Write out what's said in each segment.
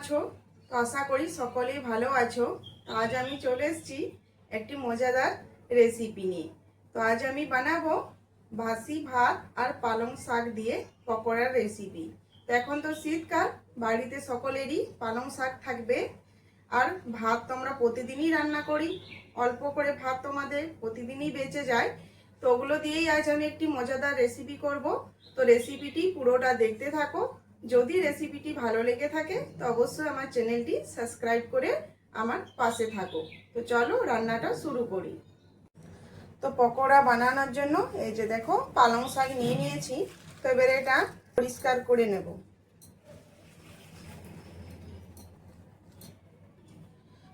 আছো? তো আশা করি সকলেই ভালো আছো। আজ আমি চলে এসেছি একটি মজাদার রেসিপি নিয়ে। তো আজ আমি বানাবো বাসি ভাত আর পালং শাক দিয়ে পকোড়ার রেসিপি। তো এখন তো শীতকাল, বাড়িতে সকলেরই পালং শাক থাকবে। আর ভাত তো আমরা প্রতিদিনই রান্না করি, অল্প করে ভাত তোমাদের প্রতিদিনই বেঁচে যায়। তো ওগুলো দিয়েই আজ আমি একটি মজাদার রেসিপি করব। তো রেসিপিটি পুরোটা দেখতে থাকো। যদি রেসিপিটি ভালো লেগে থাকে তো অবশ্যই আমার চ্যানেলটি সাবস্ক্রাইব করে আমার পাশে থাকো। তো চলো রান্নাটা শুরু করি। তো পকোড়া বানানোর জন্য এই যে দেখো পালং শাক নিয়ে নিয়েছি। তো এবারে এটা পরিষ্কার করে নেব।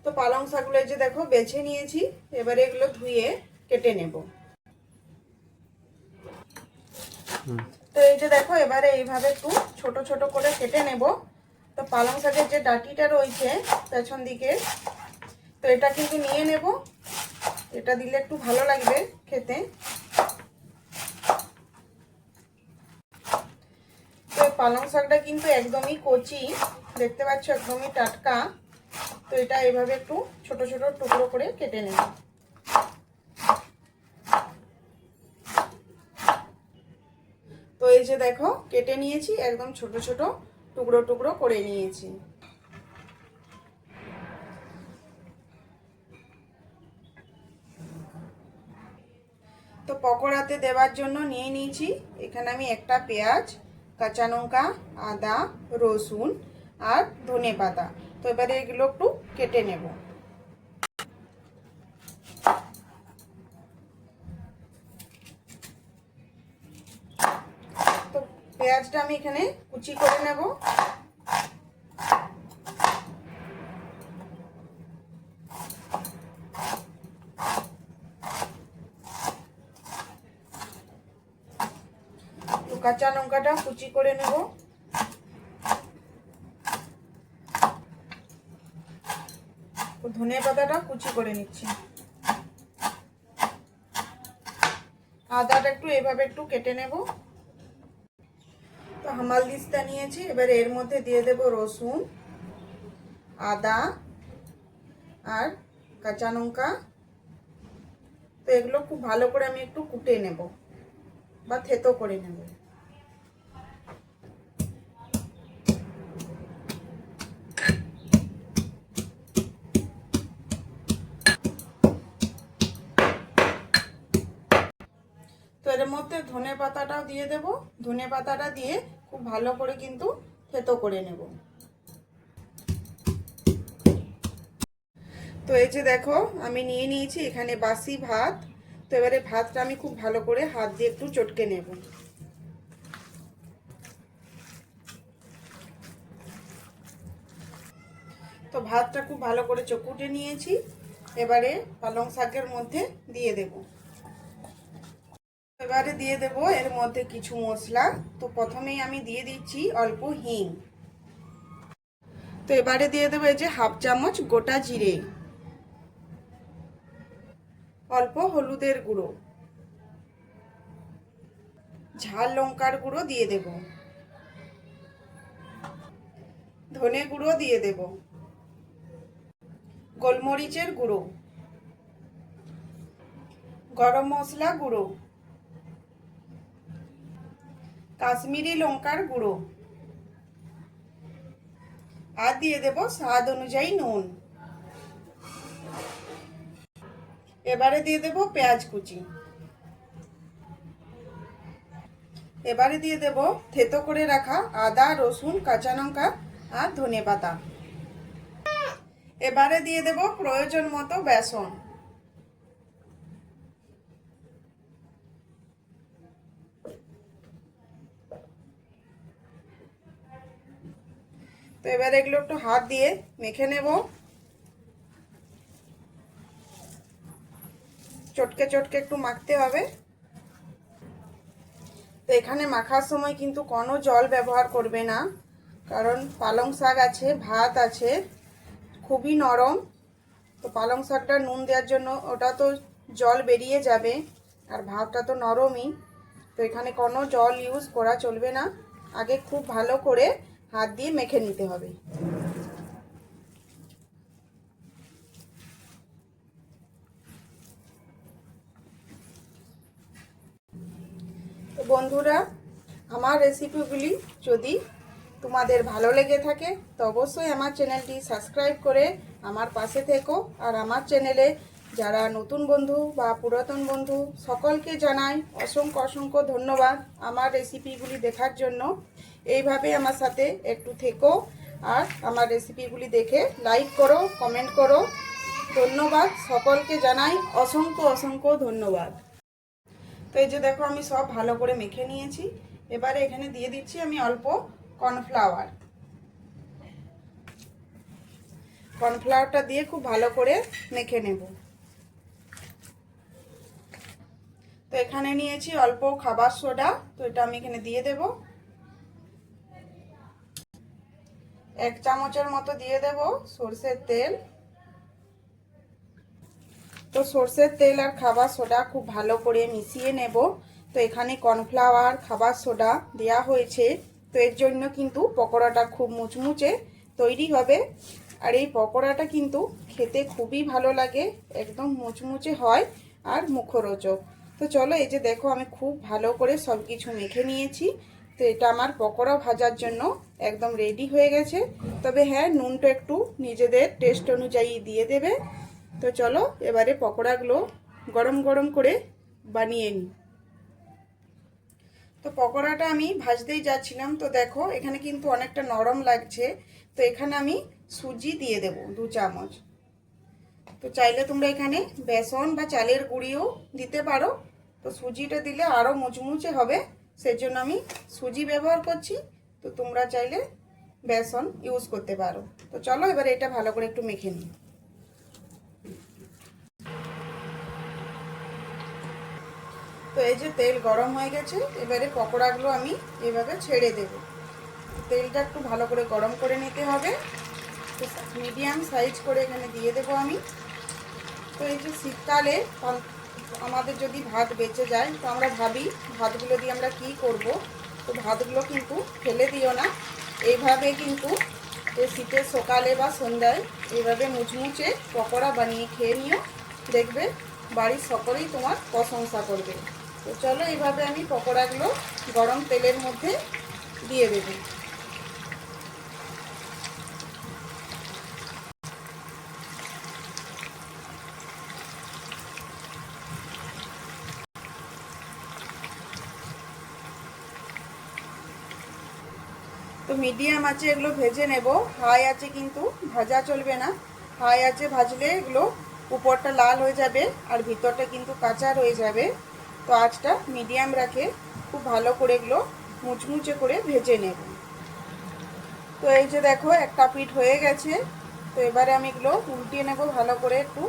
তো পালং শাকগুলো এই যে দেখো বেছে নিয়েছি, এবারে এগুলো ধুয়ে কেটে নেব। তো এই যে দেখো এবারে এইভাবে একটু ছোট ছোট করে কেটে নেব। তো পালং শাকের যে ডাঁটিটা রয়েছে পেছন দিকে, তো এটা কিন্তু নিয়ে নেব। এটা দিলে একটু ভালো লাগবে খেতে। তো পালং শাকটা কিন্তু একদমই কচি, দেখতে পাচ্ছ একদমই টাটকা। তো এটা এইভাবে একটু ছোট ছোট টুকরো করে কেটে নেব। তো এই যে দেখো কেটে নিয়েছি, একদম ছোট ছোট টুকরো টুকরো করে নিয়েছি। তো পকোড়াতে দেওয়ার জন্য নিয়ে নিয়েছি এখানে আমি একটা পেঁয়াজ, কাঁচা লঙ্কা, আদা, রসুন আর ধনে পাতা। তো এবারে এগুলো একটু কেটে নেব। তো পেঁয়াজটা আমি এখানে কুচি করে নেব। তো কাঁচা লঙ্কাটা কুচি করে নেব। তো ধনে পাতাটা কুচি করে নিচ্ছি। আদাটা একটু এভাবে একটু কেটে নেব। তো হামাল দিস্তা নিয়েছি, এবারে এর মধ্যে দিয়ে দেব রসুন, আদা আর কাঁচা লঙ্কা। তো এগুলো খুব ভালো করে আমি একটু কুটে নেব বা থেতো করে নেব। তো এর মধ্যে ধনে পাতাটাও দিয়ে দেব। ধনে পাতাটা দিয়ে খুব ভালো করে কিন্তু থেতো করে নেব। তো এই যে দেখো আমি নিয়ে নিয়েছি এখানে বাসি ভাত। তো এবারে ভাতটা আমি খুব ভালো করে হাত দিয়ে একটু চটকে নেব। তো ভাতটা খুব ভালো করে চকুটে নিয়েছি, এবারে পালং শাকের মধ্যে দিয়ে দেব। এবারে দিয়ে দেব এর মধ্যে কিছু মশলা। তো প্রথমেই আমি দিয়ে দিচ্ছি অল্প হিং। তো এবারে দিয়ে দেবো এই যে হাফ চামচ গোটা জিরে, অল্প হলুদের গুঁড়ো, ঝাল লঙ্কার গুঁড়ো দিয়ে দেব, ধনে গুঁড়ো দিয়ে দেব, গোলমরিচের গুঁড়ো, গরম মশলা গুঁড়ো, কাশ্মীরি লঙ্কার গুঁড়ো আর দিয়ে দেব স্বাদ অনুযায়ী নুন। এবারে দিয়ে দেব পেঁয়াজ কুচি। এবারে দিয়ে দেব থেতো করে রাখা আদা, রসুন, কাঁচা লঙ্কা আর ধনে পাতা। এবারে দিয়ে দেব প্রয়োজন মতো বেসন। তো এবারে এগুলো একটু হাত দিয়ে মেখে নেব। চটকে চটকে একটু মাখতে হবে। তো এখানে মাখার সময় কিন্তু কোনো জল ব্যবহার করবে না, কারণ পালং শাক আছে, ভাত আছে, খুবই নরম। তো পালং শাকটা নুন দেওয়ার জন্য ওটা তো জল বেরিয়ে যাবে, আর ভাতটা তো নরমই। তো এখানে কোনো জল ইউজ করা চলবে না। আগে খুব ভালো করে হাত দিয়ে মেখে নিতে হবে। তো বন্ধুরা, আমার রেসিপিগুলি যদি তোমাদের ভালো লেগে থাকে তো অবশ্যই আমার চ্যানেলটি সাবস্ক্রাইব করে আমার পাশে থেকো। আর আমার চ্যানেলে যারা নতুন বন্ধু বা পুরাতন বন্ধু সকলকে জানাই অসংখ্য অসংখ্য ধন্যবাদ আমার রেসিপিগুলি দেখার জন্য। এইভাবে আমার সাথে একটু থেকো আর আমার রেসিপিগুলি দেখে লাইক করো, কমেন্ট করো। ধন্যবাদ, সকলকে জানাই অসংখ্য অসংখ্য ধন্যবাদ। তো এই যে দেখো, আমি সব ভালো করে মেখে নিয়েছি। এবারে এখানে দিয়ে দিচ্ছি আমি অল্প কর্নফ্লাওয়ার। কর্নফ্লাওয়ারটা দিয়ে খুব ভালো করে মেখে নেব। তো এখানে নিয়েছি অল্প খাবার সোডা, তো এটা আমি এখানে দিয়ে দেব। 1 চামচের মতো দিয়ে দেব সরষের তেল। তো সরষের তেল আর খাবার সোডা খুব ভালো করে মিশিয়ে নেব। তো এখানে কর্নফ্লাওয়ার, খাবার সোডা দেওয়া হয়েছে, তো এর জন্য কিন্তু পকোড়াটা খুব মুচমুচে তৈরি হবে। আর এই পকোড়াটা কিন্তু খেতে খুবই ভালো লাগে, একদম মুচমুচে হয় আর মুখরোচক। তো চলো, এই যে দেখো আমি খুব ভালো করে সব কিছু মেখে নিয়েছি। তো এটা আমার পকোড়া ভাজার জন্য একদম রেডি হয়ে গেছে। তবে হ্যাঁ, নুনটা একটু নিজেদের টেস্ট অনুযায়ী দিয়ে দেবে। তো চলো এবারে পকোড়াগুলো গরম গরম করে বানিয়ে নিই। তো পকোড়াটা আমি ভাজতেই যাচ্ছিলাম, তো দেখো এখানে কিন্তু অনেকটা নরম লাগছে। তো এখানে আমি সুজি দিয়ে দেব 2 চামচ। তো চাইলে তোমরা এখানে বেসন বা চালের গুঁড়িও দিতে পারো। তো সুজিটা দিলে আরও মুচমুচে হবে, সেজন্য আমি সুজি ব্যবহার করছি। তো তোমরা চাইলে বেসন ইউজ করতে পারো। তো চলো এবারে এটা ভালো করে একটু মেখে নিই। তো এই যে তেল গরম হয়ে গেছে, এবারে পকোড়াগুলো আমি এভাবে ছেড়ে দেব। তেলটা একটু ভালো করে গরম করে নিতে হবে। তো মিডিয়াম সাইজ করে এখানে দিয়ে দেব আমি। তো এই যে শীতকালে আমাদের যদি ভাত বেঁচে যায়, তো আমরা ভাবি ভাতগুলো দিয়ে আমরা কি করব। তো ভাতগুলো কিন্তু ফেলে দিও না, এইভাবে কিন্তু এই শীতের সকালে বা সন্ধ্যায় এইভাবে মুচমুচে পকোড়া বানিয়ে খেয়ে নিও, দেখবে বাড়ির সকলেই তোমার প্রশংসা করবে। তো চলো এইভাবে আমি পকোড়াগুলো গরম তেলের মধ্যে দিয়ে দেব। তো মিডিয়াম আছে এগুলো ভেজে নেব, হাই আছে কিন্তু ভাজা চলবে না। হাই আছে ভাজলে এগুলো উপরটা লাল হয়ে যাবে আর ভিতরটা কিন্তু কাঁচা রয়ে যাবে। তো আঁচটা মিডিয়াম রাখে খুব ভালো করে এগুলো মুচমুচে করে ভেজে নেব। তো এই যে দেখো একটা পিঠ হয়ে গেছে। তো এবারে আমি এগুলো উল্টিয়ে নেব ভালো করে একটু।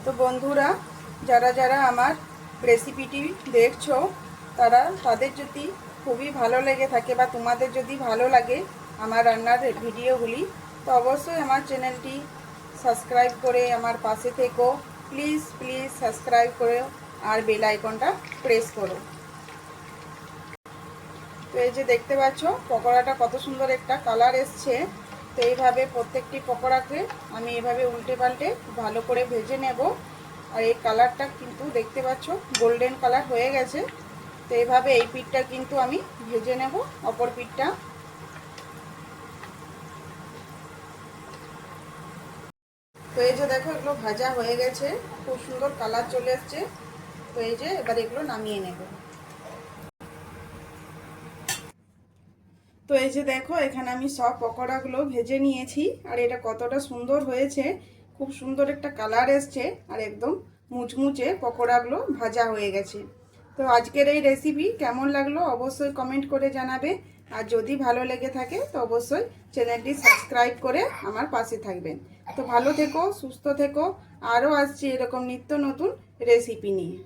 তো বন্ধুরা, যারা যারা আমার রেসিপিটি দেখছো, তাদের যদি খুবই ভালো লেগে থাকে বা তোমাদের যদি ভালো লাগে আমার রান্নার ভিডিওগুলি, তো অবশ্যই আমার চ্যানেলটি সাবস্ক্রাইব করে আমার পাশে থেকো। প্লিজ প্লিজ সাবস্ক্রাইব করে আর বেল আইকনটা প্রেস করো। তো এই যে দেখতে পাচ্ছ পকোড়াটা কত সুন্দর একটা কালার এসছে। তো এইভাবে প্রত্যেকটি পকোড়াকে আমি এভাবে উল্টে পাল্টে ভালো করে ভেজে নেব। আর এই কালারটা কিন্তু দেখতে পাচ্ছ গোল্ডেন কালার হয়ে গেছে। তো এইভাবে এই পিঠটা কিন্তু আমি ভেজে নেব, অপর পিঠটা। তো এই যে দেখো এগুলো ভাজা হয়ে গেছে, খুব সুন্দর কালার চলে এসছে। তো এই যে এবার এগুলো নামিয়ে নেব। তো এই যে দেখো এখানে আমি সব পকোড়াগুলো ভেজে নিয়েছি, আর এটা কতটা সুন্দর হয়েছে, খুব সুন্দর একটা কালার এসছে আর একদম মুচমুচে পকোড়াগুলো ভাজা হয়ে গেছে। তো আজকের এই রেসিপি কেমন লাগলো অবশ্যই কমেন্ট করে জানাবে। আর যদি ভালো লেগে থাকে তো অবশ্যই চ্যানেলটি সাবস্ক্রাইব করে আমার পাশে থাকবেন। তো ভালো থেকো, সুস্থ থেকো, আরও আসছি এরকম নিত্য নতুন রেসিপি নিয়ে।